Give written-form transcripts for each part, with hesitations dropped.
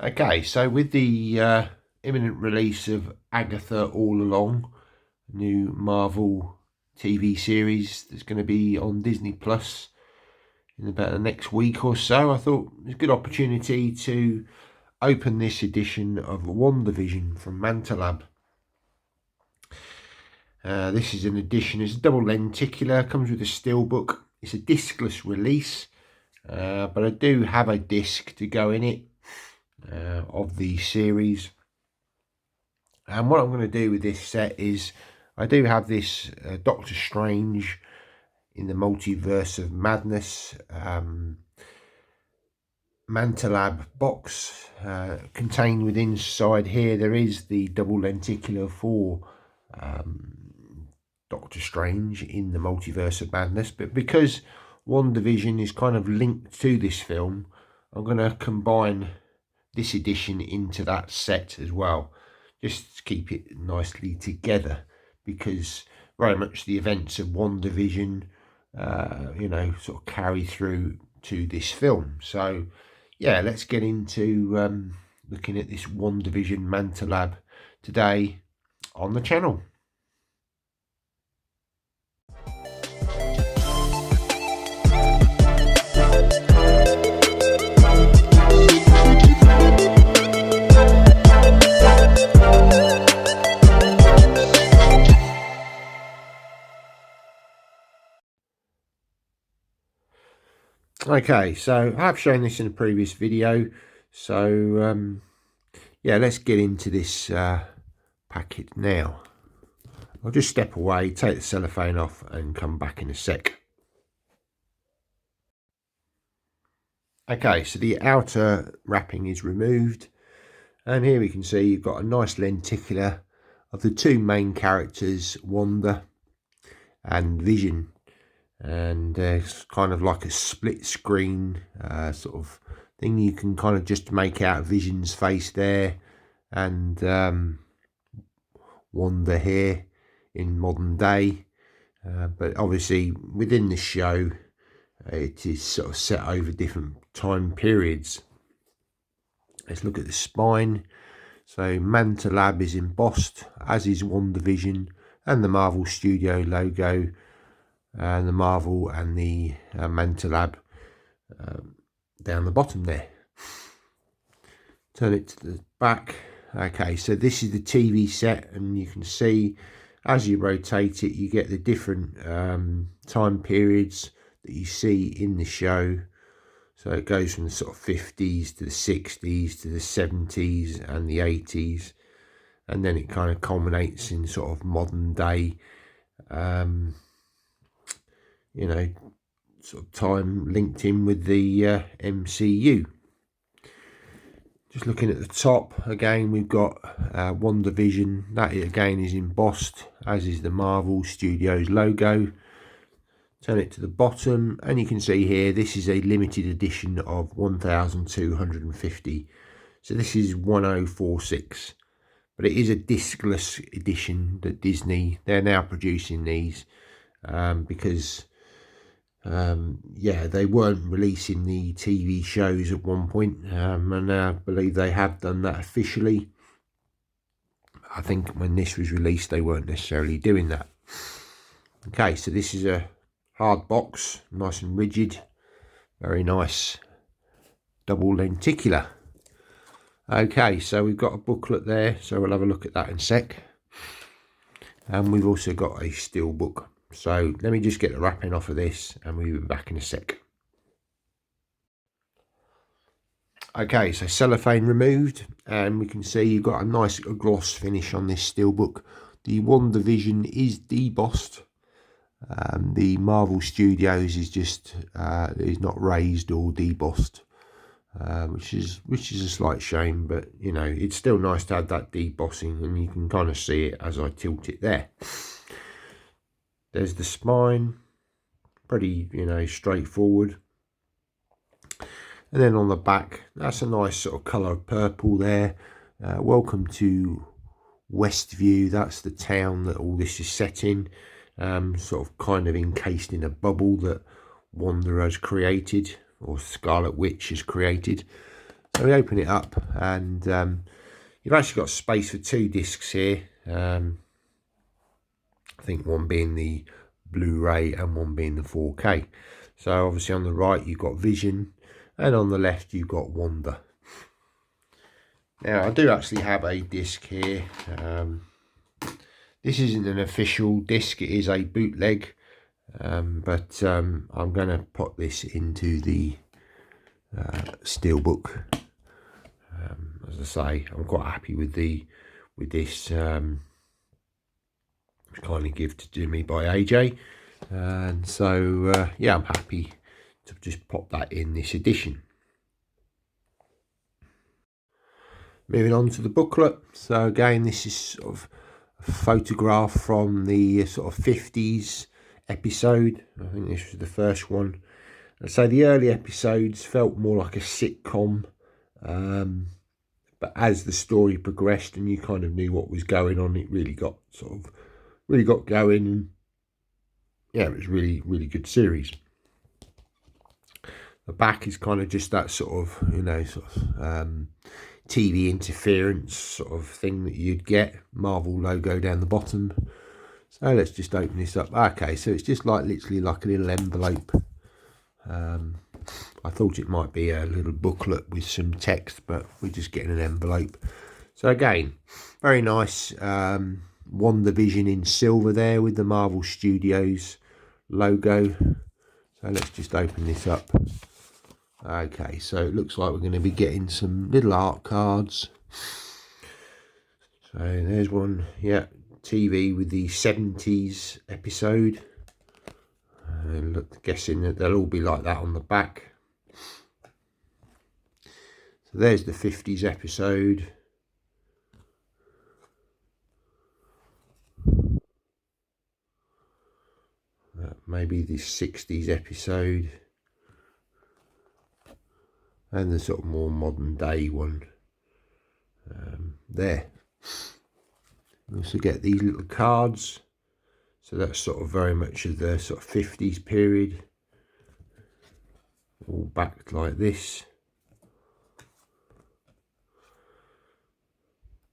Okay, so with the imminent release of Agatha All Along, new Marvel TV series that's going to be on Disney Plus in about the next week or so, I thought it was a good opportunity to open this edition of WandaVision from Mantalab. This is an edition, it's a double lenticular, comes with a steelbook. It's a discless release, but I do have a disc to go in it of the series. And what I'm going to do with this set is I do have this Doctor Strange in the Multiverse of Madness Mantalab box. Contained within inside here there is the double lenticular for Doctor Strange in the Multiverse of Madness, but because WandaVision is kind of linked to this film, I'm going to combine this edition into that set as well, just to keep it nicely together, because very much the events of WandaVision sort of carry through to this film. So yeah, let's get into looking at this WandaVision Mantalab today on the channel. Okay, so I've shown this in a previous video, so yeah, let's get into this packet now. I'll just step away, take the cellophane off and come back in a sec. Okay, so the outer wrapping is removed, and here we can see you've got a nice lenticular of the two main characters, Wanda and Vision. And it's kind of like a split screen sort of thing. You can kind of just make out Vision's face there and Wanda here in modern day, but obviously within the show it is sort of set over different time periods. Let's look at the spine. So Mantalab is embossed, as is WandaVision and the Marvel Studio logo, and the Marvel and the Mantalab down the bottom there. Turn it to the back. Okay, so this is the TV set, and you can see as you rotate it you get the different time periods that you see in the show. So it goes from the sort of 50s to the 60s to the 70s and the 80s, and then it kind of culminates in sort of modern day sort of time linked in with the MCU. Just looking at the top again, we've got WandaVision. That again is embossed, as is the Marvel Studios logo. Turn it to the bottom and you can see here this is a limited edition of 1250. So this is 1046, but it is a discless edition that Disney, they're now producing these because yeah, they weren't releasing the TV shows at one point, and I believe they have done that officially. I think when this was released they weren't necessarily doing that. Okay, so this is a hard box, nice and rigid, very nice double lenticular. Okay, so we've got a booklet there, so we'll have a look at that in a sec. And we've also got a steel book. So let me just get the wrapping off of this and we'll be back in a sec. Okay, so cellophane removed, and we can see you've got a nice gloss finish on this steelbook. The WandaVision is debossed. The Marvel Studios is just is not raised or debossed, which is a slight shame, but you know, it's still nice to have that debossing, and you can kind of see it as I tilt it there. There's the spine, pretty, you know, straightforward. And then on the back, that's a nice sort of colour of purple there. Welcome to Westview. That's the town that all this is set in. Sort of kind of encased in a bubble that Wanda has created, or Scarlet Witch has created. So we open it up, and you've actually got space for 2 discs here. I think one being the Blu-ray and one being the 4K. So obviously on the right you've got Vision, and on the left you've got Wanda. Now I do actually have a disc here. This isn't an official disc, it is a bootleg, but I'm going to put this into the steelbook. As I say, I'm quite happy with this kindly gifted to me by AJ, and so yeah, I'm happy to just pop that in this edition. Moving on to the booklet. So again, this is sort of a photograph from the sort of 50s episode. I think this was the first one. I'd say the early episodes felt more like a sitcom, but as the story progressed and you kind of knew what was going on, it really got going, and yeah, it was really good series. The back is kind of just that sort of, TV interference sort of thing that you'd get, Marvel logo down the bottom. So let's just open this up. Okay, so it's just like literally like a little envelope. I thought it might be a little booklet with some text, but we're just getting an envelope. So again, very nice. WandaVision in silver there with the Marvel Studios logo. So let's just open this up. Okay, so it looks like we're going to be getting some little art cards. So there's one, yeah, TV with the 70s episode. Guessing that they'll all be like that on the back. So there's the 50s episode. Maybe the 60s episode. And the sort of more modern day one there. We also get these little cards. So that's sort of very much of the sort of 50s period. All backed like this.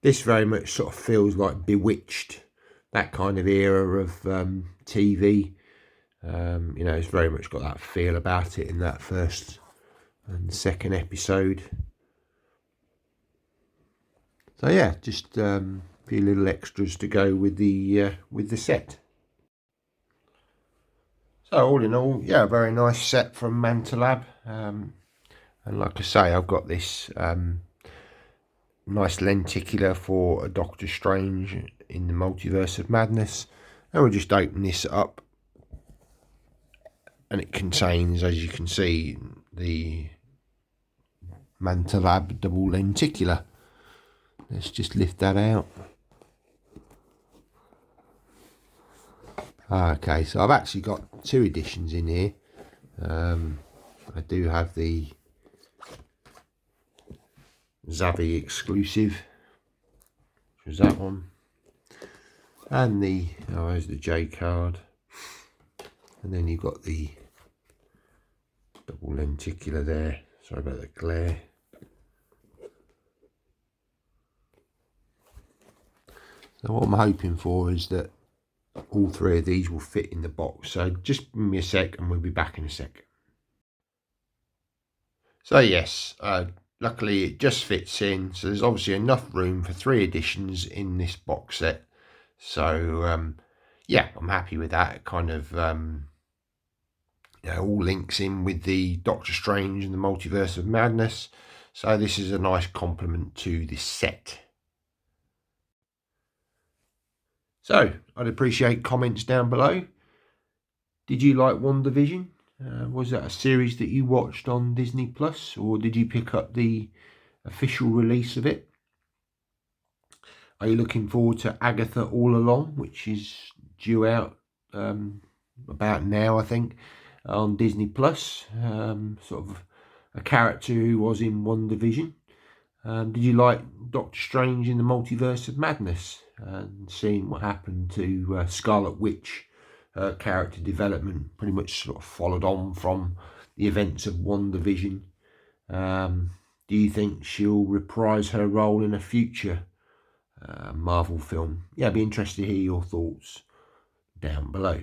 This very much sort of feels like Bewitched, that kind of era of TV. It's very much got that feel about it in that first and second episode. So yeah, just a few little extras to go with the set. So all in all, yeah, very nice set from Mantalab. And like I say, I've got this nice lenticular for a Doctor Strange in the Multiverse of Madness. And we'll just open this up. And it contains, as you can see, the Mantalab double lenticular. Let's just lift that out. Okay, so I've actually got 2 editions in here. I do have the Zavi exclusive, which was that one, and there's the J card, and then you've got the double lenticular there. Sorry about the glare. So what I'm hoping for is that all 3 of these will fit in the box. So just give me a sec and we'll be back in a sec. So yes, luckily it just fits in. So there's obviously enough room for 3 editions in this box set. So yeah, I'm happy with that. It kind of all links in with the Doctor Strange and the Multiverse of Madness. So this is a nice complement to this set. So I'd appreciate comments down below. Did you like WandaVision? Was that a series that you watched on Disney Plus, or did you pick up the official release of it? Are you looking forward to Agatha All Along, which is due out about now, I think, on Disney Plus? Sort of a character who was in WandaVision. Did you like Doctor Strange in the Multiverse of Madness, and seeing what happened to Scarlet Witch? Her character development pretty much sort of followed on from the events of WandaVision. Do you think she'll reprise her role in a future Marvel film? Yeah, I'd be interested to hear your thoughts down below.